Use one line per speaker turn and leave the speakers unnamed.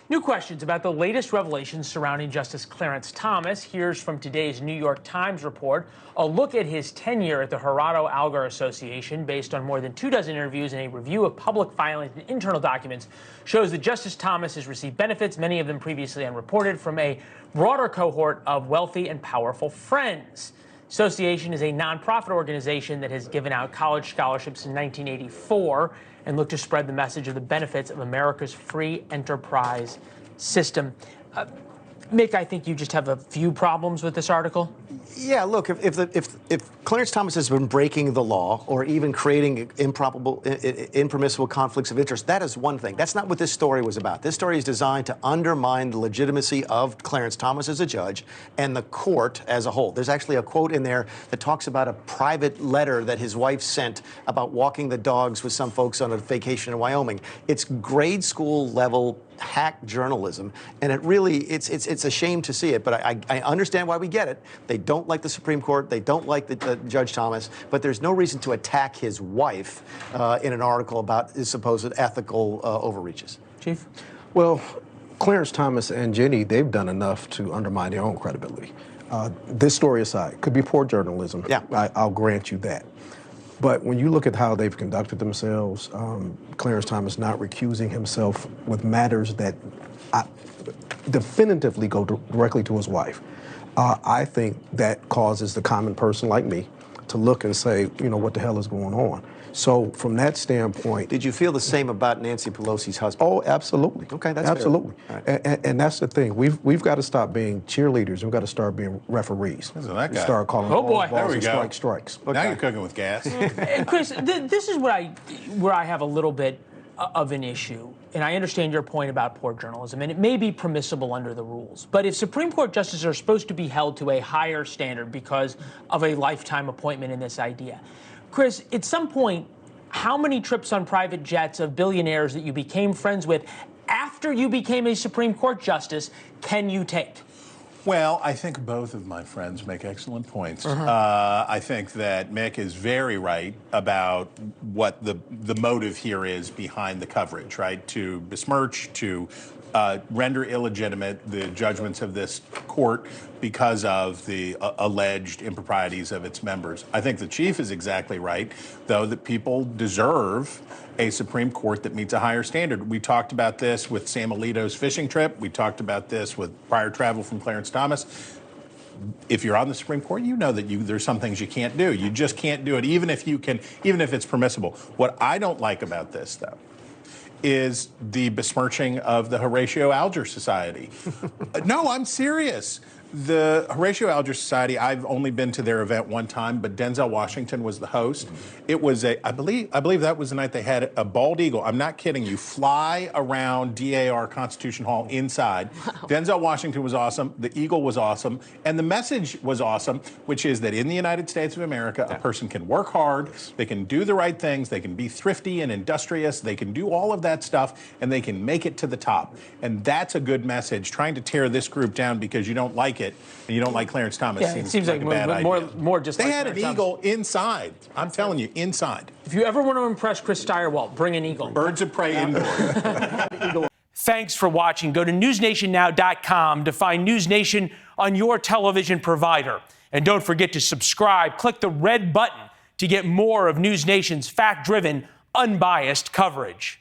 New questions about the latest revelations surrounding Justice Clarence Thomas. Here's from today's New York Times report, a look at his tenure at the Gerardo Algar Association based on more than 24 interviews and a review of public filings and internal documents shows that Justice Thomas has received benefits, many of them previously unreported, from a broader cohort of wealthy and powerful friends. Association is a nonprofit organization that has given out college scholarships in 1984 and looked to spread the message of the benefits of America's free enterprise system. Mick, I think you just have a few problems with this article.
Yeah, look, if Clarence Thomas has been breaking the law or even creating impermissible conflicts of interest, that is one thing. That's not what this story was about. This story is designed to undermine the legitimacy of Clarence Thomas as a judge and the court as a whole. There's actually a quote in there that talks about a private letter that his wife sent about walking the dogs with some folks on a vacation in Wyoming. It's grade school level hack journalism, and it's a shame to see it, but I understand why we get it. They don't like the Supreme Court, they don't like the Judge Thomas, but there's no reason to attack his wife in an article about his supposed ethical overreaches.
Chief?
Well, Clarence Thomas and Jenny, they've done enough to undermine their own credibility. This story aside, could be poor journalism.
Yeah.
I'll grant you that. But when you look at how they've conducted themselves, Clarence Thomas not recusing himself with matters that definitively go directly to his wife, I think that causes the common person like me to look and say, you know, what the hell is going on? So from that standpoint...
Did you feel the same about Nancy Pelosi's husband?
Oh, absolutely.
Okay, that's
absolutely.
Fair. Right.
And that's the thing. We've got to stop being cheerleaders. We've got to start being referees.
Listen, that guy.
Start calling balls and strikes.
Okay. Now you're cooking with gas.
Chris, this is where I have a little bit of an issue. And I understand your point about poor journalism, and it may be permissible under the rules. But if Supreme Court justices are supposed to be held to a higher standard because of a lifetime appointment in this idea, Chris, at some point, how many trips on private jets of billionaires that you became friends with after you became a Supreme Court justice can you take?
Well, I think both of my friends make excellent points. I think that Mick is very right about what the motive here is behind the coverage, right? To besmirch, to render illegitimate the judgments of this court because of the alleged improprieties of its members. I think the Chief is exactly right, though, that people deserve a Supreme Court that meets a higher standard. We talked about this with Sam Alito's fishing trip. We talked about this with prior travel from Clarence Thomas. If you're on the Supreme Court, you know that there's some things you can't do. You just can't do it, even if it's permissible. What I don't like about this, though, is the besmirching of the Horatio Alger Society. No, I'm serious. The Horatio Alger Society, I've only been to their event one time, but Denzel Washington was the host. It was I believe that was the night they had a bald eagle. I'm not kidding you. Fly around DAR Constitution Hall inside. Wow. Denzel Washington was awesome. The eagle was awesome. And the message was awesome, which is that in the United States of America, a person can work hard, they can do the right things, they can be thrifty and industrious, they can do all of that stuff, and they can make it to the top. And that's a good message. Trying to tear this group down because you don't like it, and you don't like Clarence Thomas.
Yeah, it seems like a bad idea. More just
they
like
had
Clarence
an eagle
Thomas.
Inside. I'm telling you, inside.
If you ever want to impress Chris Steyerwalt, bring an eagle.
Birds of prey indoors.
Thanks for watching. Go to newsnationnow.com to find NewsNation on your television provider. And don't forget to subscribe. Click the red button to get more of NewsNation's fact-driven, unbiased coverage.